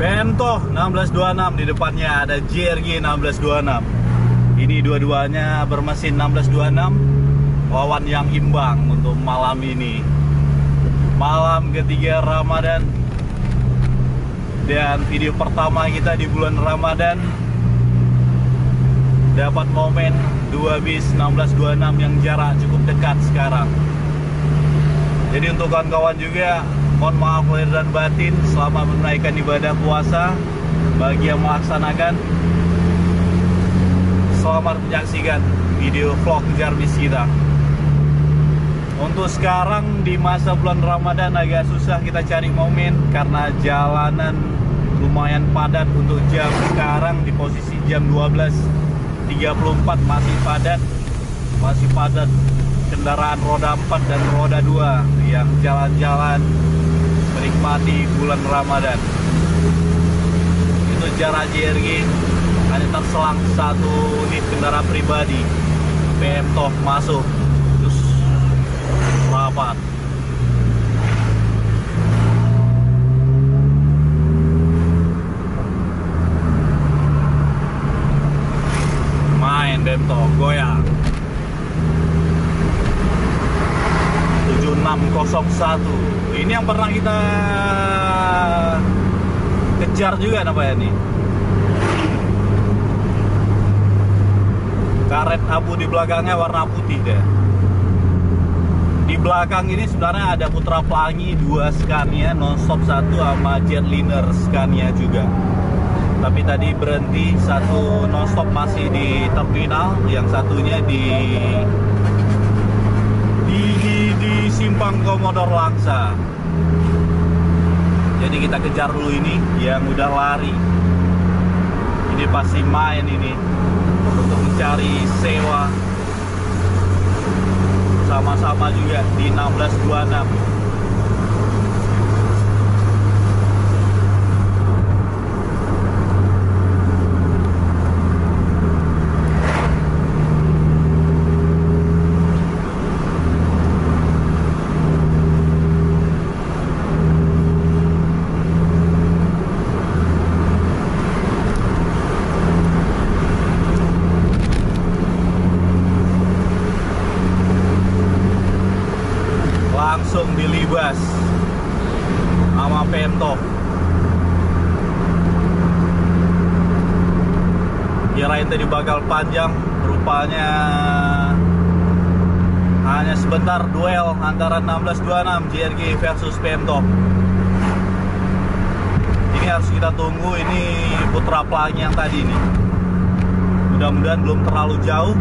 Bento 1626, di depannya ada JRG 1626. Ini dua-duanya bermesin 1626, lawan yang imbang untuk malam ini. Malam ketiga Ramadan dan video pertama kita di bulan Ramadan. Dapat momen 2 bis 1626 yang jarak cukup dekat sekarang. Jadi untuk kawan-kawan juga, mohon maaf lahir dan batin selama menunaikan ibadah puasa. Bagi yang melaksanakan, selamat menyaksikan video vlog kejar bis kita. Untuk sekarang di masa bulan Ramadan agak susah kita cari momen karena jalanan lumayan padat. Untuk jam sekarang di posisi jam 12.34 masih padat kendaraan roda 4 dan roda 2 yang jalan-jalan menikmati bulan Ramadan. Itu jarak JRG hanya terselang 1 unit kendaraan pribadi. Bento masuk terus rapat. Main Bento goyang. 7601. Ini yang pernah kita kejar juga namanya nih. Karet abu di belakangnya warna putih deh. Di belakang ini sebenarnya ada Putra Pelangi 2 Scania nonstop 1 sama Jetliner Scania juga. Tapi tadi berhenti, satu nonstop masih di terminal, yang satunya di Simpang Komodor Langsa. Jadi kita kejar dulu ini yang udah lari. Ini pasti main ini untuk mencari sewa. Sama-sama juga di 1626. Langsung dilibas sama Bento. Kirain tadi bakal panjang, rupanya hanya sebentar duel antara 1626 JRG versus Bento. Ini harus kita tunggu, ini Putra Pelangi yang tadi nih. Mudah-mudahan belum terlalu jauh.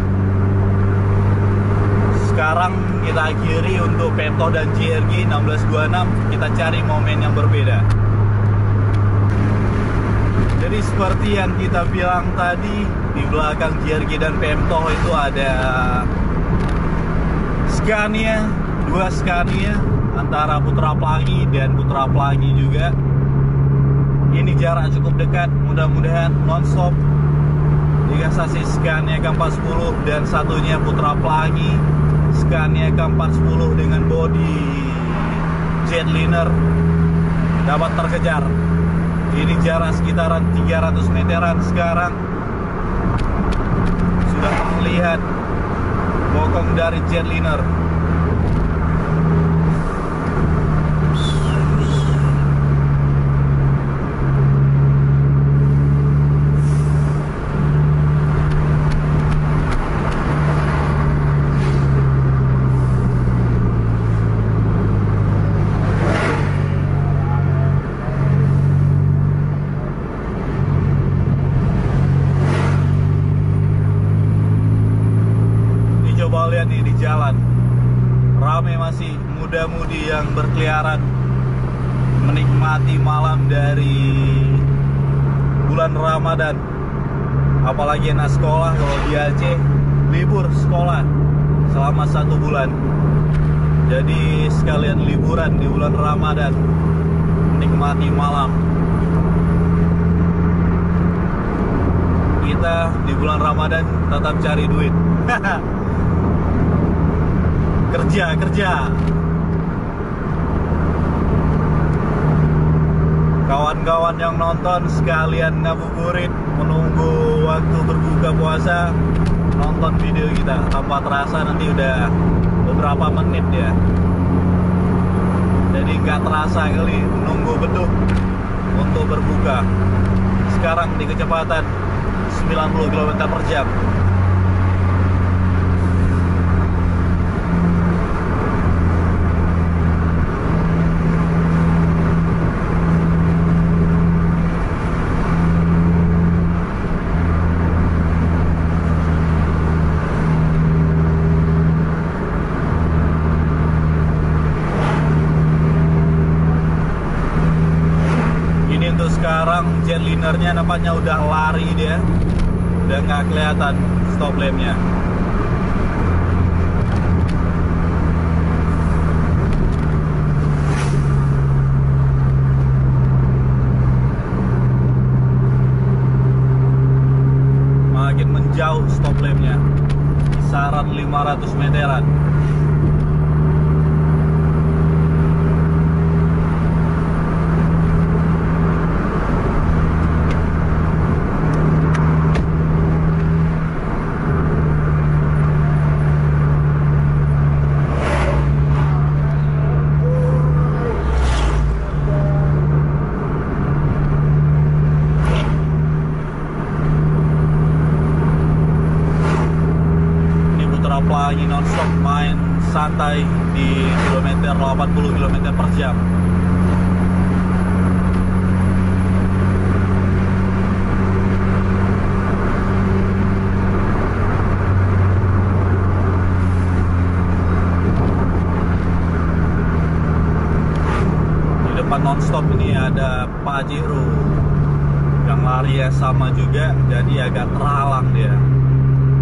Sekarang kita akhiri untuk Bento dan JRG 1626, kita cari momen yang berbeda. Jadi seperti yang kita bilang tadi, di belakang JRG dan Bento itu ada Scania, 2 Scania antara Putra Pelangi dan Putra Pelangi juga. Ini jarak cukup dekat, mudah-mudahan nonstop. Tiga sasis Scania K410 dan satunya Putra Pelangi Scania K410 dengan bodi Jetliner dapat terkejar. Ini jarak sekitaran 300 meteran sekarang. Sudah terlihat bokong dari Jetliner. Lihat nih di jalan rame, masih muda-mudi yang berkeliaran menikmati malam dari bulan Ramadan. Apalagi anak sekolah, kalau di Aceh libur sekolah selama 1 bulan. Jadi sekalian liburan di bulan Ramadan, menikmati malam. Kita di bulan Ramadan tetap cari duit. kerja. kawan-kawan yang nonton sekalian ngabuburit menunggu waktu berbuka puasa, nonton video kita. Tanpa terasa nanti udah beberapa menit ya, jadi nggak terasa kali menunggu beduk untuk berbuka. Sekarang di kecepatan 90 km per jam. Sekarang jetlinernya nampaknya udah lari dia, udah nggak kelihatan stop lampnya. Makin menjauh stop lampnya, kisaran 500 meteran. Lagi nonstop main santai di kilometer 80 km per jam. Di depan nonstop ini ada Pajero yang lari ya sama juga, jadi agak terhalang dia.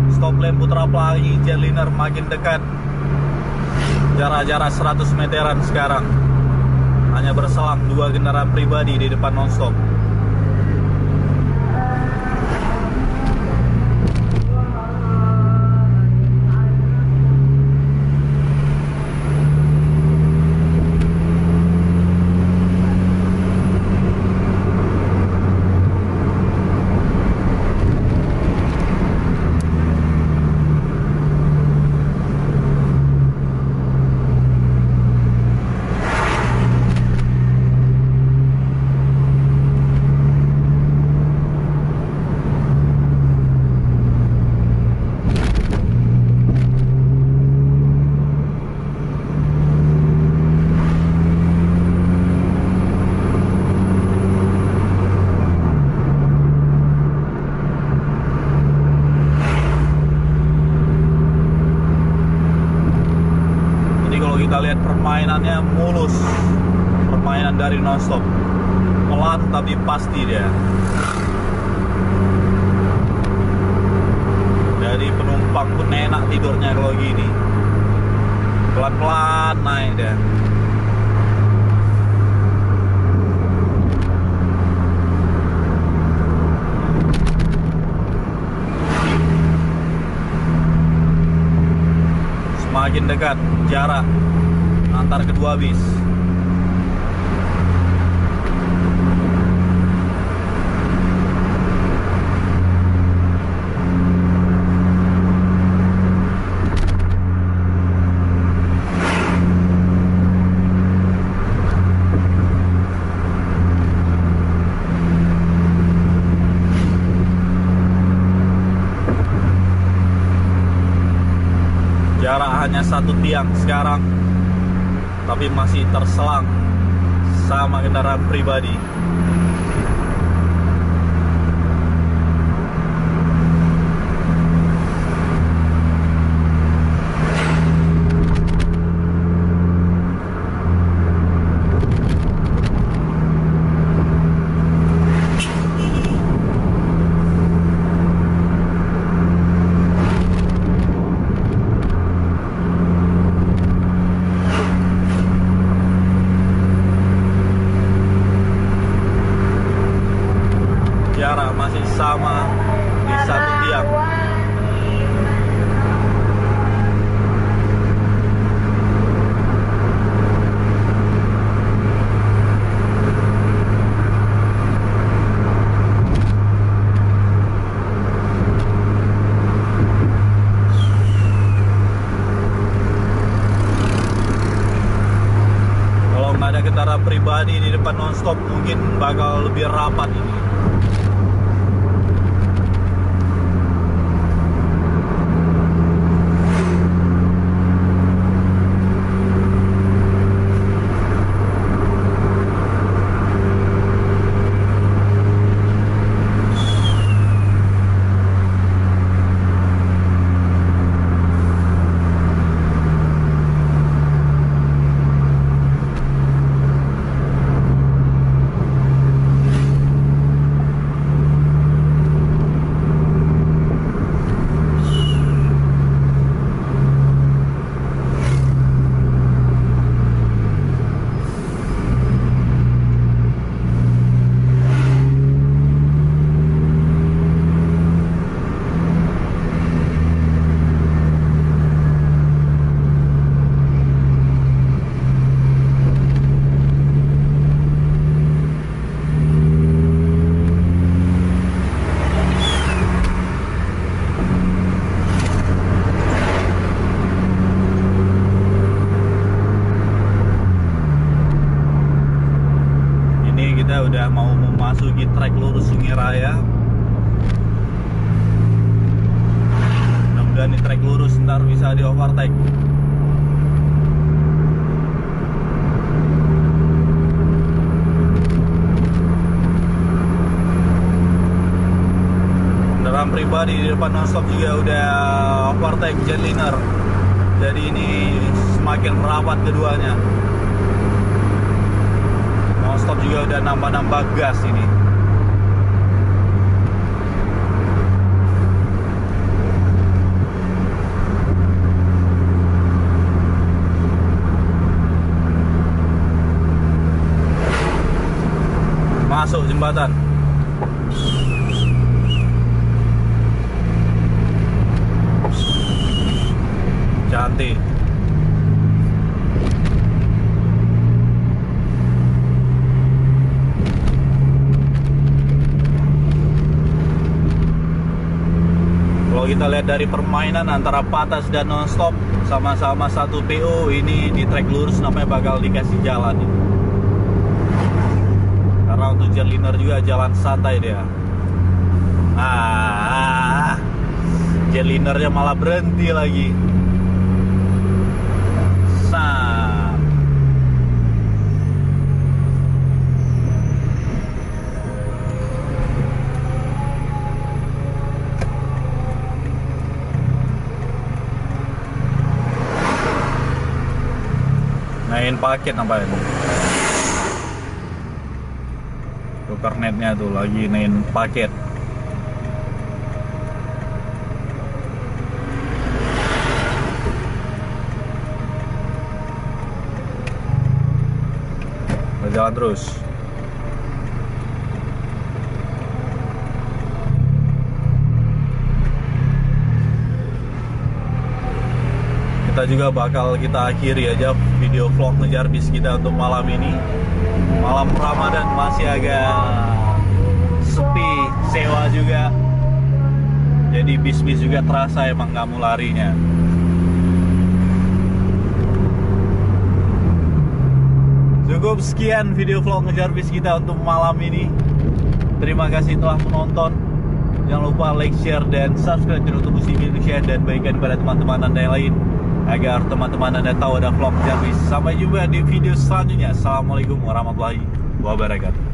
Stop lamp Putra Pelangi jetliner makin dekat, jarak-jarak 100 meteran sekarang. Hanya berselang 2 kendaraan pribadi di depan nonstop. Kita lihat permainannya mulus, permainan dari nonstop, pelan tapi pasti dia. Jadi penumpang pun enak tidurnya kalau gini, pelan-pelan naik dia. Semakin dekat jarak antar kedua bis. Jarak hanya 1 tiang sekarang, tapi masih terselang sama kendaraan pribadi. Jarak masih sama di 1 tiang. depan nonstop mungkin bakal lebih rapat ini. Kita udah mau memasuki trek lurus Sungai Raya. Mudah-mudahan di trek lurus ntar bisa di overtake. Kendaraan pribadi di depan nonstop juga udah overtake jetliner. Jadi ini semakin rapat keduanya. Nonstop juga udah nambah-nambah gas ini. Masuk jembatan. Cantik. Kalau kita lihat dari permainan antara Patas dan nonstop, sama-sama satu PO, ini di trek lurus namanya bakal dikasih jalan. Karena untuk jetliner juga jalan santai dia. Jetlinernya malah berhenti lagi. Main paket nampaknya. Tukar netnya tuh lagi main paket. Berjalan terus. Kita juga bakal kita akhiri aja video vlog ngejar bis kita untuk malam ini. Malam Ramadan masih agak sepi, sewa juga. Jadi bis-bis juga terasa emang kamu larinya. Cukup sekian video vlog ngejar bis kita untuk malam ini. Terima kasih telah menonton. Jangan lupa like, share, dan subscribe channel Tubuh Indonesia dan bagikan kepada teman-teman Anda yang lain agar teman-teman Anda tahu ada vlog ngejar bis. Sampai jumpa di video selanjutnya. Assalamualaikum warahmatullahi wabarakatuh.